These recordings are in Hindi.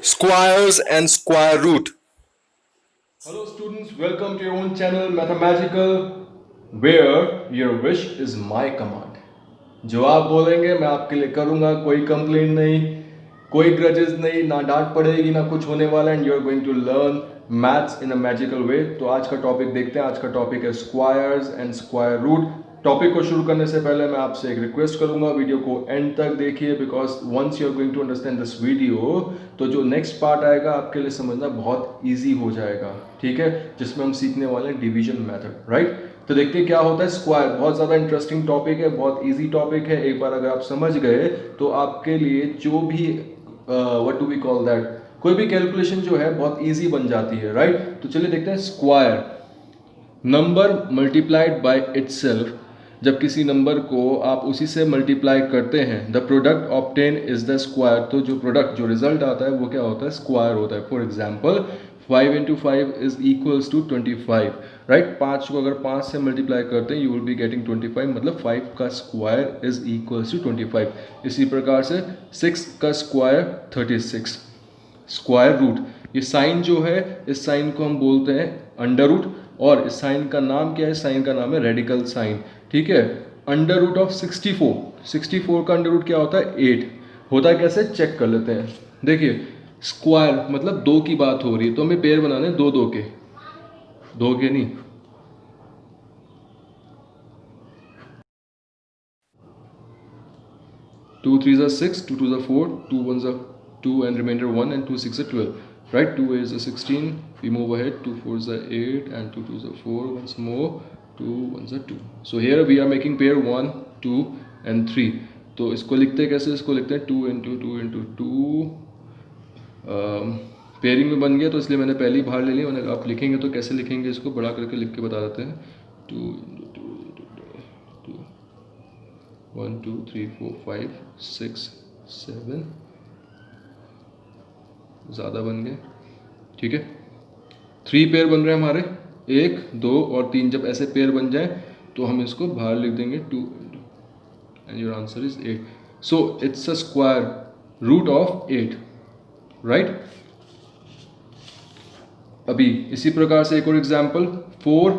squares and square root. Hello students, welcome to your own channel Mathematical, where your wish is my command. जो आप बोलेंगे मैं आपके लिए करूँगा, कोई कंप्लेंट नहीं, कोई ग्रजेस नहीं, ना डांट पड़ेगी ना कुछ होने वाला, and you are going to learn maths in a magical way. तो आज का टॉपिक देखते हैं। आज का टॉपिक है squares and square root. Topic को शुरू करने से पहले मैं आपसे एक रिक्वेस्ट करूंगा, वीडियो को एंड तक देखिए, because once you are going to understand this video तो जो नेक्स्ट पार्ट आएगा आपके लिए समझना बहुत ईजी हो जाएगा, ठीक है, जिसमें हम सीखने वाले हैं डिवीजन मेथड, राइट। तो देखते हैं क्या होता है स्क्वायर। बहुत ज़्यादा इंटरेस्टिंग टॉपिक है, बहुत ईजी टॉपिक है। एक बार अगर आप समझ गए तो आपके लिए जो भी what do we call that, कोई भी कैलकुलेशन जो है बहुत ईजी बन जाती है, राइट। तो चलिए देखते हैं square. Number multiplied by itself, जब किसी नंबर को आप उसी से मल्टीप्लाई करते हैं, the product obtain is the square, तो जो प्रोडक्ट जो रिजल्ट आता है वो क्या होता है, स्क्वायर होता है। For example 5 into 5 is equals to 25, right. 5 को अगर 5 से मल्टीप्लाई करते हैं यू विल बी गेटिंग 25, मतलब 5 का स्क्वायर इज इक्वल्स टू 25। इसी प्रकार से 6 का स्क्वायर 36। स्क्वायर रूट, ये साइन जो है, इस साइन को हम बोलते हैं अंडर रूट, और इस साइन का नाम क्या है, साइन का नाम है रेडिकल साइन, ठीक है। अंडर रूट ऑफ 64, 64 का अंडर रूट क्या होता है, 8 होता है। कैसे, चेक कर लेते हैं। देखिए स्क्वायर मतलब दो की बात हो रही है, तो हमें पेयर बनाने दो दो के, दो के नहीं, टू थ्री ज़ा 6, टू टू ज़ा 4, टू वन ज़ा 2 and remainder 1, and 2 6 are 12, right. 2 is a 16, we move ahead, 2 4 is a 8, and 2 2 is a 4, once more 2 1 is a 2. So here we are making pair 1 2 and 3. तो इसको लिखते हैं कैसे, इसको लिखते हैं 2 into 2 into 2। पेयरिंग में बन गया तो इसलिए मैंने पहली बाहर ले ली। मैंने आप लिखेंगे तो कैसे लिखेंगे, इसको बड़ा करके लिख के बता देते हैं। 2 into 2 1 2 3 4 5 6 7, ज़्यादा बन गए, ठीक है। 3 पेयर बन रहे हैं हमारे, 1 2 और 3। जब ऐसे पेयर बन जाए तो हम इसको बाहर लिख देंगे 2, and your answer is 8। So it's a square root of 8, right. अभी इसी प्रकार से एक और एग्जाम्पल, 4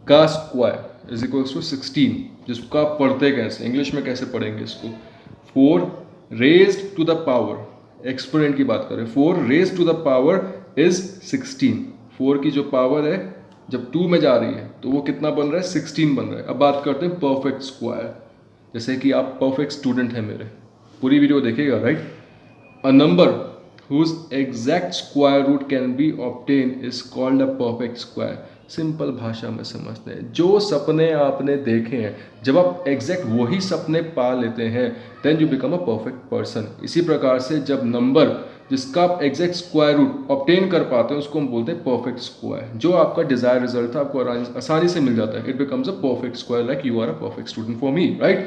का स्क्वायर इज इक्वल्स टू 16, जिसको आप पढ़ते कैसे, इंग्लिश में कैसे पढ़ेंगे इसको, 4 raised to the power, exponent की बात करें, 4 raised to the power is 16। 4 की जो पावर है जब 2 में जा रही है तो वो कितना बन रहा है, 16 बन रहा है। अब बात करते हैं परफेक्ट स्क्वायर, जैसे कि आप परफेक्ट स्टूडेंट हैं मेरे, पूरी वीडियो देखिएगा, right. A number whose exact square root can be obtained is called a perfect square। Simple भाषा में समझते हैं, जो सपने आपने देखे हैं जब आप एग्जैक्ट वही सपने पा लेते हैं then you become a perfect person. इसी प्रकार से जब नंबर जिसका आप एग्जैक्ट स्क्वायर रूट ऑब्टेन कर पाते हैं उसको हम बोलते हैं परफेक्ट स्क्वायर। जो आपका डिजायर रिजल्ट था आपको आसानी से मिल जाता है, it becomes a perfect square, like you are a perfect student for me, right.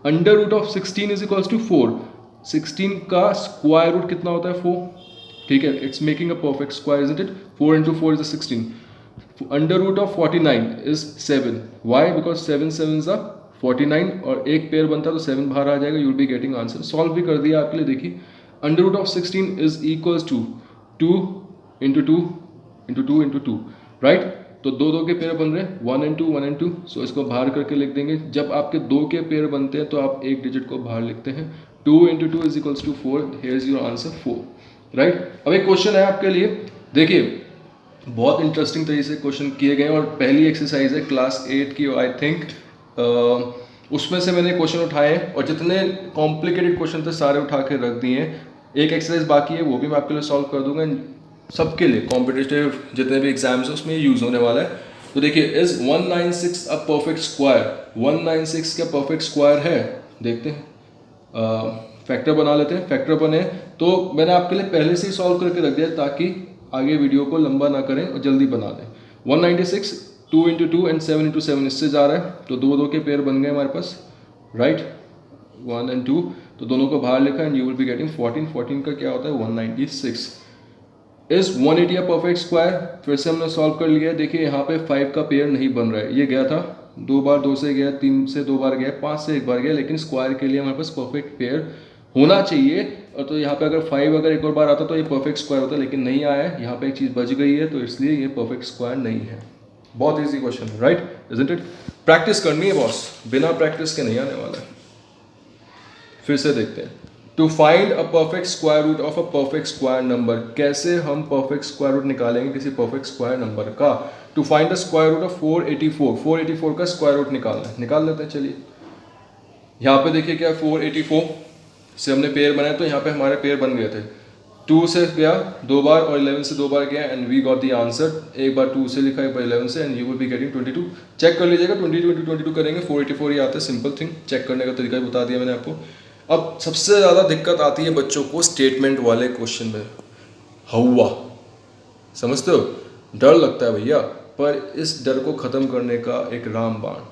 Under root of 16 is equals to 4। 16 का स्क्वायर रूट कितना होता है, 4, ठीक है। It's making a perfect square, isn't it. 4 into 4 is a 16। Under root of 49 is 7। Why, because 7 7 ज़ा 49, और एक पेयर बनता है तो 7 बाहर आ जाएगा, you will be getting answer. Solve भी कर दिया आपके लिए, देखिए। Under root of 16 is equals to 2 into 2 into 2 into 2, right. तो दो दो के पेयर बन रहे हैं, 1 and 2 1 and 2। सो इसको बाहर करके लिख देंगे। जब आपके दो के पेयर बनते हैं तो आप एक डिजिट को बाहर लिखते हैं। 2 into 2 is equals to 4। Here is your answer 4, right. अब एक क्वेश्चन है आपके लिए, देखिए बहुत इंटरेस्टिंग तरीके से क्वेश्चन किए गए हैं, और पहली एक्सरसाइज है क्लास 8 की, आई थिंक उसमें से मैंने क्वेश्चन उठाए हैं, और जितने कॉम्प्लिकेटेड क्वेश्चन थे सारे उठा के रख दिए हैं। एक एक्सरसाइज बाकी है, वो भी मैं आपके लिए सॉल्व कर दूंगा, सबके लिए कॉम्पिटिटिव जितने भी एग्जाम्स हैं उसमें यूज़ होने वाला है। तो देखिए, इज 196 अ परफेक्ट स्क्वायर, 196 क्या परफेक्ट स्क्वायर है, देखते हैं। फैक्टर बना लेते हैं। फैक्टर बने तो मैंने आपके लिए पहले से ही सॉल्व करके रख दिया ताकि आगे वीडियो को लंबा ना करें और जल्दी बना दें। 196 2 into 2 and 7 into 7 इससे जा रहा है, तो दो दो के पेयर बन गए हमारे पास, राइट। 1 and 2, तो दोनों को बाहर लिखा and you will be getting 14। 14 का क्या होता है, 196। इज 180 अ परफेक्ट स्क्वायर, फिर से हमने सॉल्व कर लिया है। देखिए यहाँ पे 5 का पेयर नहीं बन रहा है, ये गया था 2 बार, 2 से गया, 3 से 2 बार गया, 5 से 1 बार गया, लेकिन स्क्वायर के लिए हमारे पास परफेक्ट पेयर होना चाहिए। और तो यहाँ पे अगर 5 अगर एक और बार आता तो ये परफेक्ट स्क्वायर होता, लेकिन नहीं आया है, यहाँ पे एक चीज़ बच गई है, तो इसलिए ये परफेक्ट स्क्वायर नहीं है। बहुत इजी क्वेश्चन है, राइट, इजंट इट? प्रैक्टिस करनी है बॉस, बिना प्रैक्टिस के नहीं आने वाला है। फिर से देखते हैं, to find a perfect square root of a perfect square number. कैसे हम परफेक्ट स्क्वायर रूट निकालेंगे किसी परफेक्ट स्क्वायर नंबर का? To find the square root of 484, 484 का स्क्वायर रूट निकालना है, निकाल लेते हैं। चलिए यहाँ पे देखिए क्या, 484 से हमने पेयर बनाया, तो यहाँ पे हमारे पेयर बन गए थे। 2 से गया 2 बार और 11 से 2 बार गया, and we got the answer. एक बार 2 से लिखा, एक बार 11 से, and you will be getting 22। Check कर लीजिएगा, 22 करेंगे 484 ही आता है। सिंपल थिंग, चेक करने का तरीका ही बता दिया मैंने आपको। अब सबसे ज़्यादा दिक्कत आती है बच्चों को स्टेटमेंट वाले क्वेश्चन में। हवा, समझते हो, डर लगता है भैया, पर इस डर को ख़त्म करने का एक रामबाण।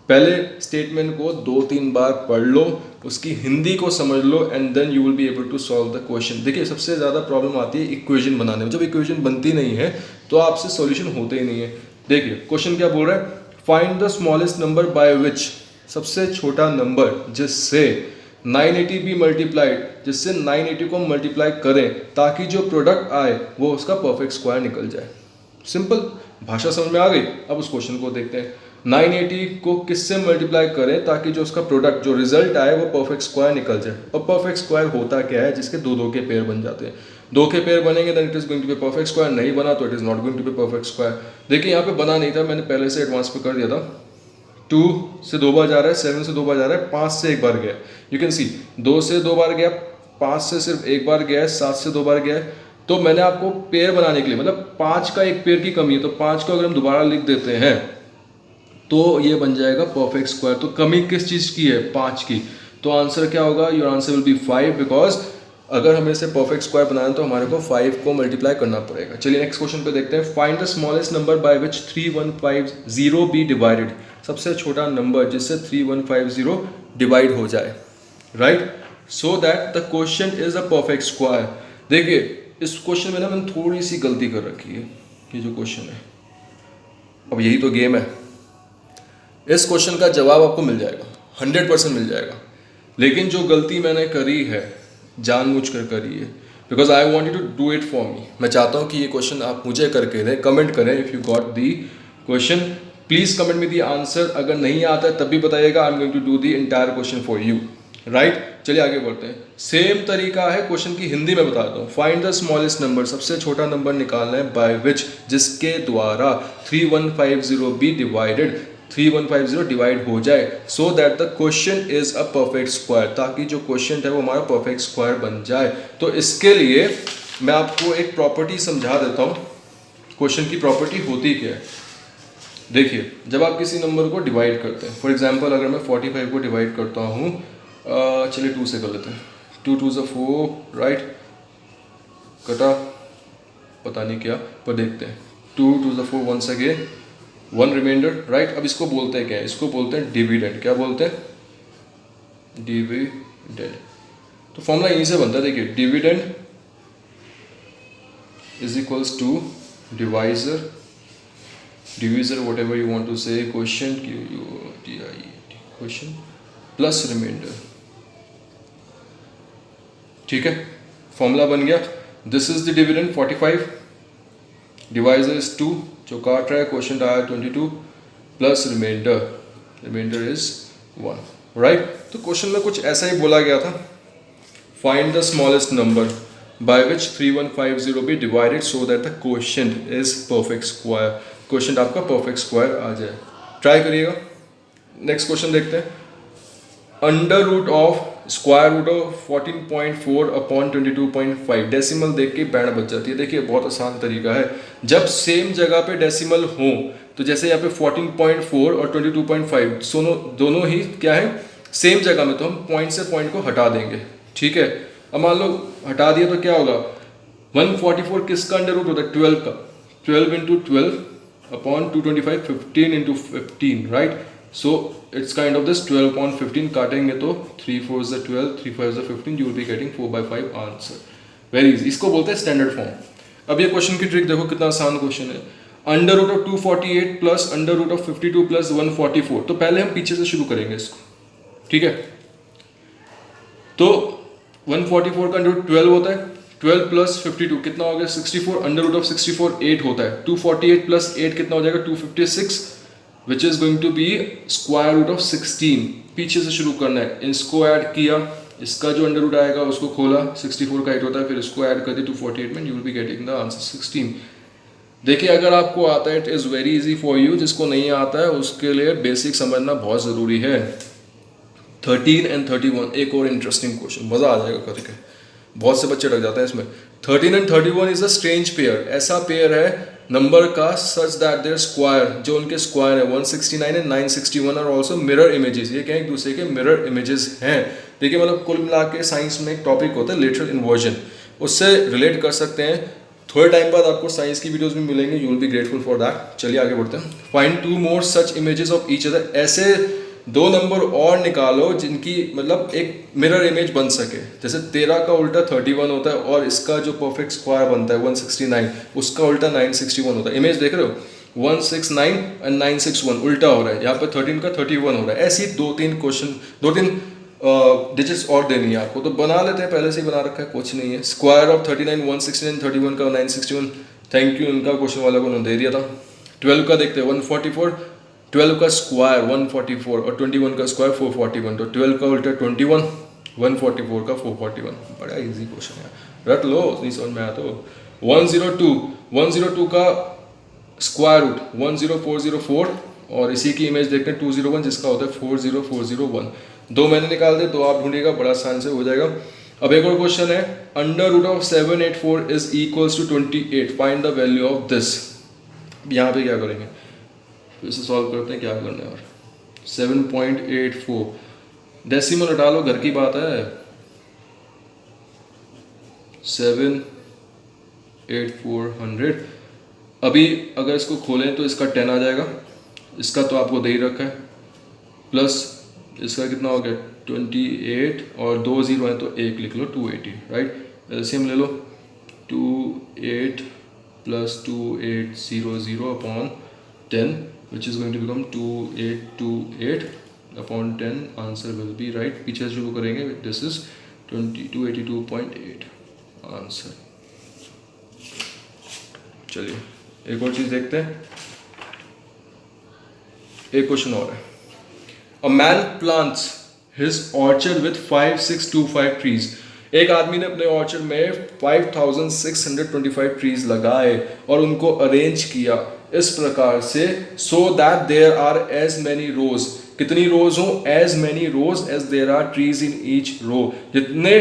पहले स्टेटमेंट को 2-3 बार पढ़ लो, उसकी हिंदी को समझ लो, and then you will be able to solve the question. देखिए सबसे ज़्यादा प्रॉब्लम आती है इक्वेशन बनाने में। जब इक्वेशन बनती नहीं है तो आपसे सॉल्यूशन होते ही नहीं है। देखिए क्वेश्चन क्या बोल रहा है, find the smallest number by विच, सबसे छोटा नंबर जिससे 980 भी मल्टीप्लाइड, जिससे 980 को मल्टीप्लाई करें ताकि जो प्रोडक्ट आए वो उसका परफेक्ट स्क्वायर निकल जाए। सिंपल, भाषा समझ में आ गई। अब उस क्वेश्चन को देखते हैं, 980 को किससे मल्टीप्लाई करें ताकि जो उसका प्रोडक्ट, जो रिजल्ट आए वो परफेक्ट स्क्वायर निकल जाए। और परफेक्ट स्क्वायर होता क्या है, जिसके 2-2 के पेयर बन जाते हैं। 2 के पेयर बनेंगे then it is going to be perfect square, नहीं बना तो it is not going to be perfect square. देखिए यहाँ पे बना नहीं था, मैंने पहले से एडवांस पे कर दिया था। 2 से 2 बार जा रहा है, 7 से 2 बार जा रहा है, 5 से 1 बार गया। यू कैन सी 2 से 2 बार गया, 5 से सिर्फ 1 बार गया है, 7 से 2 बार गया है। तो मैंने आपको पेयर बनाने के लिए, मतलब 5 का एक पेयर की कमी है, तो 5 को अगर हम दोबारा लिख देते हैं तो ये बन जाएगा परफेक्ट स्क्वायर। तो कमी किस चीज़ की है, 5 की। तो आंसर क्या होगा, your answer will be 5, because अगर हमें इसे परफेक्ट स्क्वायर बनाना है तो हमारे को 5 को मल्टीप्लाई करना पड़ेगा। चलिए नेक्स्ट क्वेश्चन पे देखते हैं, find the smallest number by which 3150 be divided. सबसे छोटा नंबर जिससे 3150 डिवाइड हो जाए, right, so that the question is a perfect square. देखिए इस क्वेश्चन में ना मैंने थोड़ी सी गलती कर रखी है, ये जो क्वेश्चन है। अब यही तो गेम है, इस क्वेश्चन का जवाब आपको मिल जाएगा, 100% मिल जाएगा। लेकिन जो गलती मैंने करी है, जानबूझकर करी है, because I want you to do it for me. मैं चाहता हूँ कि ये क्वेश्चन आप मुझे करके दें, कमेंट करें। If you got the question please comment में दी आंसर। अगर नहीं आता है तब भी बताइएगा, I am going to do the entire question for you, right. चलिए आगे बढ़ते हैं। सेम तरीका है, क्वेश्चन की हिंदी में बताता हूँ। फाइंड द स्मॉलेस्ट नंबर, सबसे छोटा नंबर निकालना है, बाय विच, जिसके द्वारा 3150 बी डिवाइडेड, 3150 डिवाइड हो जाए, सो that the question is a perfect square, ताकि जो क्वेश्चन है वो हमारा परफेक्ट स्क्वायर बन जाए। तो इसके लिए मैं आपको एक प्रॉपर्टी समझा देता हूँ। क्वेश्चन की प्रॉपर्टी होती क्या है, देखिए जब आप किसी नंबर को डिवाइड करते हैं, फॉर एग्जांपल अगर मैं 45 को डिवाइड करता हूँ, चलिए 2 से कर लेते हैं। 2 2 ज़ा 4, राइट, कटा पता नहीं क्या, पर देखते हैं। 2 2 ज़ा 4, वंस अगेन 1 रिमाइंडर, राइट। अब इसको बोलते हैं क्या है, इसको बोलते हैं डिविडेंड। क्या बोलते हैं, डिविडेंड। तो फॉर्मूला यहीं से बनता है, देखिए dividend is equals to divisor, divisor whatever you want to say, question question plus remainder, ठीक है। फॉर्मूला बन गया, this is the dividend 45, divisor is 2, जो काट रहा है क्वेश्चन आया 22, plus remainder, remainder is 1, right. तो क्वेश्चन में कुछ ऐसा ही बोला गया था, find the smallest number by which 3150 be divided so that the question is perfect square, question आपका परफेक्ट स्क्वायर आ जाए। ट्राई करिएगा। नेक्स्ट क्वेश्चन देखते हैं, under root of square root of 14.4 upon 22.5, decimal देख के बैंड बच जाती है। देखिए बहुत आसान तरीका है, जब सेम जगह पे डेसिमल हो, तो जैसे यहाँ पे 14.4 और 22.5 दोनों ही क्या है, सेम जगह में, तो हम पॉइंट से पॉइंट को हटा देंगे, ठीक है। अब मान लो हटा दिया तो क्या होगा, 144 किसका अंडर रूट होता है, 12 का, 12 into 12 upon 225, 15 into 15, right. So it's kind of this 12 upon 15, काटेंगे तो 3 4 ज़ा 12, 3 5 ज़ा 15, you will be getting 4/5 answer. Very easy, इसको बोलते हैं स्टैंडर्ड फॉर्म। अब ये क्वेश्चन की ट्रिक देखो कितना आसान क्वेश्चन है। Under root of 248 plus under root of 52 plus 144, तो पहले हम पीछे से शुरू करेंगे इसको, ठीक है। तो 144 का अंडर रूट 12 होता है, 12 प्लस 52 कितना हो गया 64, अंडर रूट ऑफ 64 8 होता है, 248 प्लस 8 कितना हो जाएगा 256, which is going to be square root of 16। पीछे से शुरू करना है, इसको ऐड किया, इसका जो अंडर रूट आएगा उसको खोला, 64 का 8 होता है, फिर इसको ऐड कर दिया 248 में, you will be getting the answer 16। देखिए अगर आपको आता है it is very easy for you, जिसको नहीं आता है उसके लिए बेसिक समझना बहुत ज़रूरी है। 13 एंड 31 एक और इंटरेस्टिंग क्वेश्चन, मज़ा आ जाएगा करके, बहुत से बच्चे लग जाते हैं इसमें। 13 and 31 is a strange pair, ऐसा पेयर है नंबर का सच दैट देयर स्क्वायर, जो उनके स्क्वायर है 169 and 961 are also mirror images, ये क्या एक दूसरे के मिरर इमेजेस हैं। देखिए मतलब कुल मिला के साइंस में एक टॉपिक होता है लिटरल इन्वर्जन, उससे रिलेट कर सकते हैं। थोड़े टाइम बाद आपको साइंस की वीडियोस भी मिलेंगे, you will be grateful for that. चलिए आगे बढ़ते हैं। Find 2 more such images of each other, ऐसे 2 नंबर और निकालो जिनकी मतलब एक मिरर इमेज बन सके। जैसे 13 का उल्टा 31 होता है और इसका जो परफेक्ट स्क्वायर बनता है 169, उसका उल्टा 961 होता है। इमेज देख रहे हो 169 एंड 961 उल्टा हो रहा है, यहाँ पे 13 का 31 हो रहा है। ऐसी 2-3 क्वेश्चन, 2-3 डिजिट्स और देनी है आपको, तो बना लेते हैं, पहले से ही बना रखा है, कुछ नहीं है। स्क्वायर ऑफ 39 169 31 का 961, थैंक यू, इनका क्वेश्चन वाला को उन्होंने दे दिया था। 12 का देखते हैं 144, 12 का स्क्वायर 144 और 21 का स्क्वायर 441, तो 12 का उल्टा 21, 144 का 441, बड़ा इजी क्वेश्चन है, रट लो, नहीं समझ में आया तो। 102 का स्क्वायर रूट 10404 और इसी की इमेज देखते हैं 201 जिसका होता है 40401, 2 मैंने निकाल दिए, 2 आप ढूंढिएगा, बड़ा आसान से हो जाएगा। अब एक और क्वेश्चन है, under root of 784 is equals to 28, find the value of this. यहाँ पे क्या करेंगे, फिर से सॉल्व करते हैं, क्या करना है। और 7.84 डेसिमल हटा लो, घर की बात है, 78400। अभी अगर इसको खोलें तो इसका 10 आ जाएगा, इसका तो आपको दे ही रखा है, प्लस इसका कितना हो गया 28 और 2 0 है तो 1 लिख लो 280, राइट। एलसीएम ले लो, 28 plus 2800 upon 10 which is going to become 2828 upon 10, answer will be right. पीछे शुरू करेंगे, दिस इज 282.8 आंसर। चलिए एक और चीज देखते हैं, एक क्वेश्चन और है। A man plants his orchard with 5625 trees. एक आदमी ने अपने ऑर्चर्ड में 5625 ट्रीज लगाए और उनको अरेंज किया इस प्रकार से, so that there are as many rows, कितनी रोज हो, as many rows as there are trees in each row, जितने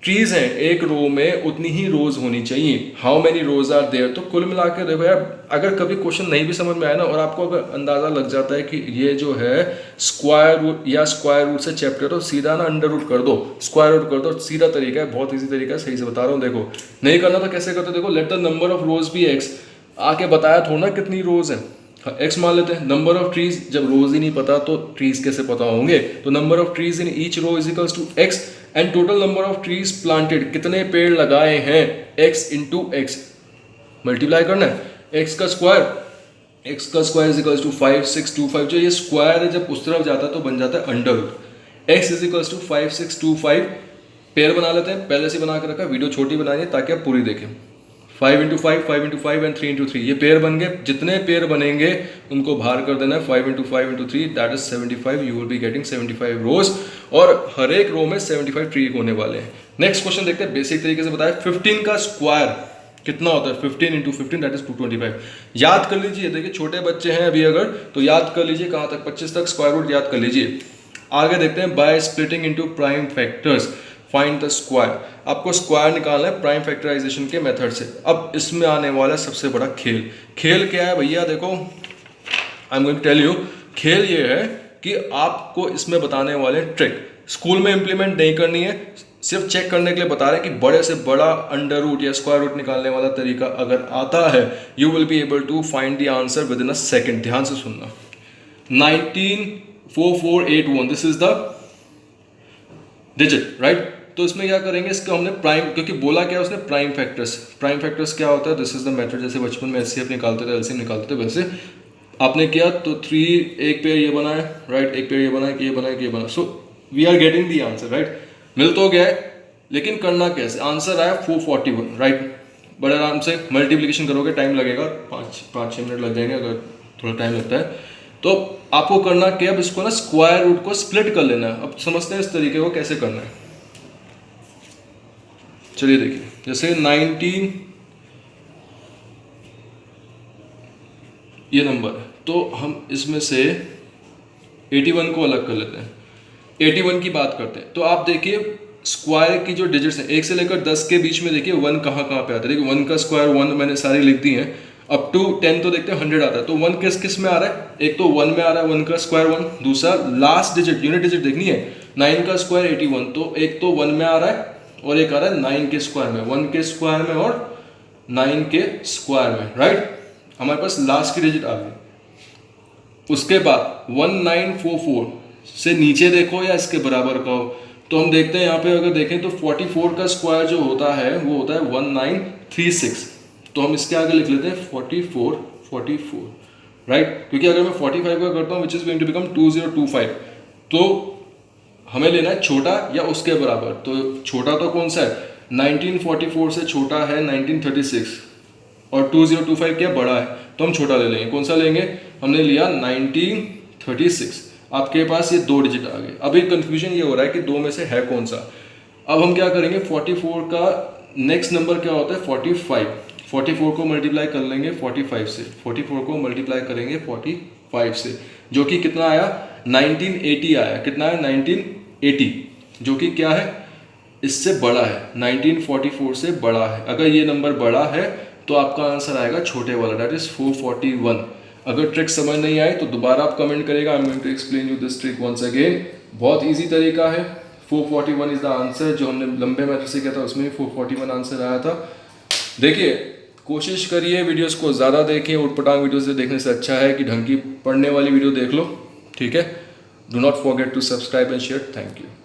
ट्रीज हैं एक रो में उतनी ही रोज होनी चाहिए। How many rows are there, तो कुल मिला के देखो यार, अगर कभी क्वेश्चन नहीं भी समझ में आया ना और आपको अगर अंदाजा लग जाता है कि ये जो है स्क्वायर रूट या स्क्वायर रूट से चैप्टर, तो सीधा ना अंडर रूट कर दो, स्क्वायर रूट कर दो, सीधा तरीका है, बहुत ईजी तरीका है, सही से बता रहा हूँ। देखो नहीं करना तो कैसे करते, देखो let the number of rows be x, आके बताया थोड़ा ना कितनी रोज है, एक्स मान लेते हैं। नंबर ऑफ ट्रीज, जब रोज ही नहीं पता तो ट्रीज कैसे पता होंगे, तो number of trees in each row is equals to x and total number of trees planted, कितने पेड़ लगाए हैं, एक्स इंटू एक्स, मल्टीप्लाई करना है, एक्स का स्क्वायर इज इक्वल्स टू 5625, जो ये स्क्वायर है जब उस तरफ जाता है तो बन जाता है under root, x is equals to 5625, पेड़ बना लेते हैं, पहले से बना के रखा, वीडियो छोटी बनाइए ताकि आप पूरी देखें। 5 इंटू 5 एंड 3 इंटू 3, ये पेयर बन गए, जितने पेयर बनेंगे उनको बाहर कर देना है, 5 into 3 that is 75, you will be getting 75 रोज, और हर एक रो में 75 ट्री होने वाले हैं। नेक्स्ट क्वेश्चन देखते हैं, बेसिक तरीके से बताया, 15 का स्क्वायर कितना होता है, 15 इंटू 15 दैट इज 225, याद कर लीजिए। देखिए छोटे बच्चे हैं अभी अगर, तो याद कर लीजिए कहाँ तक, 25 तक स्क्वायर रूट याद कर लीजिए। आगे देखते हैं, by splitting into prime factors find the square, आपको स्क्वायर निकालना है प्राइम फैक्टराइजेशन के मेथड से। अब इसमें आने वाला सबसे बड़ा खेल, खेल क्या है भैया, देखो I am going to tell you, खेल ये है कि आपको इसमें बताने वाले ट्रिक स्कूल में इंप्लीमेंट नहीं करनी है, सिर्फ चेक करने के लिए बता रहे हैं कि बड़े से बड़ा अंडर रूट या स्क्वायर रूट निकालने वाला तरीका अगर आता है, you will be able to find the answer within a second. ध्यान से सुनना, 194481 this is the digit, right. तो इसमें क्या करेंगे, इसका हमने प्राइम, क्योंकि बोला क्या उसने, प्राइम फैक्टर्स क्या होता है, दिस इज द मेथड, जैसे बचपन में एचसीएफ निकालते थे, एलसीएम निकालते थे, वैसे आपने किया तो 3 एक पेयर ये बना है, राइट, एक पेयर ये बना है कि ये बना है कि ये बना, so we are getting the answer, right. मिल तो गया है, लेकिन करना कैसे, आंसर आया 441, राइट। बड़े आराम से मल्टीप्लिकेशन करोगे, टाइम लगेगा, 5-6 मिनट लग जाएंगे अगर थोड़ा टाइम लगता है। तो आपको करना क्या, अब इसको ना स्क्वायर रूट को स्प्लिट कर लेना है। अब समझते हैं इस तरीके को कैसे करना है। चलिए देखिए, जैसे 19 ये नंबर है, तो हम इसमें से 81 को अलग कर लेते हैं, 81 की बात करते हैं। तो आप देखिए स्क्वायर की जो डिजिट्स हैं 1 से लेकर 10 के बीच में, देखिए 1 कहाँ कहाँ पे आता है। देखिए 1 का स्क्वायर 1 मैंने सारी लिख दी हैं, अप टू 10 तो देखते हैं 100 आता है। तो 1 किस किस में आ रहा है, एक तो 1 में आ रहा है, 1 का स्क्वायर 1, दूसरा लास्ट डिजिट यूनिट डिजिट देखनी है 9 का स्क्वायर 81, तो एक तो 1 में आ रहा है और एक आ रहा है 9 के स्क्वायर में, 1 के स्क्वायर में और 9 के स्क्वायर में, राइट। हमारे पास लास्ट की डिजिट आ गई। उसके बाद 1944 से नीचे देखो या इसके बराबर का हो, तो हम देखते हैं यहाँ पे अगर देखें तो 44 का स्क्वायर जो होता है वो होता है 1936, तो हम इसके आगे लिख लेते हैं 44, राइट। क्योंकि अगर मैं 45 का करता हूँ which is going to become 2025, तो हमें लेना है छोटा या उसके बराबर। तो छोटा तो कौन सा है, 1944 से छोटा है 1936 और 2025 क्या बड़ा है, तो हम छोटा ले लेंगे। कौन सा लेंगे, हमने लिया 1936। आपके पास ये 2 डिजिट आ गए। अभी कंफ्यूजन ये हो रहा है कि 2 में से है कौन सा। अब हम क्या करेंगे, 44 का नेक्स्ट नंबर क्या होता है 45, 44 को मल्टीप्लाई कर लेंगे 45 से, 44 को मल्टीप्लाई करेंगे 45 से, जो कि कितना आया 1980 आया। कितना है 1980, जो कि क्या है इससे बड़ा है, 1944 से बड़ा है। अगर ये नंबर बड़ा है तो आपका आंसर आएगा छोटे वाला, दैट इज 441। अगर ट्रिक समझ नहीं आई तो दोबारा आप कमेंट करेगा, I am going to explain you this trick once again. बहुत इजी तरीका है, 441 इज द आंसर। जो हमने लंबे मेथड से किया था उसमें 441 आंसर आया था। देखिए कोशिश करिए वीडियोस को ज़्यादा देखें, उटपटांग वीडियो से देखने से अच्छा है कि ढंग की पढ़ने वाली वीडियो देख लो, ठीक है। Do not forget to subscribe and share. Thank you.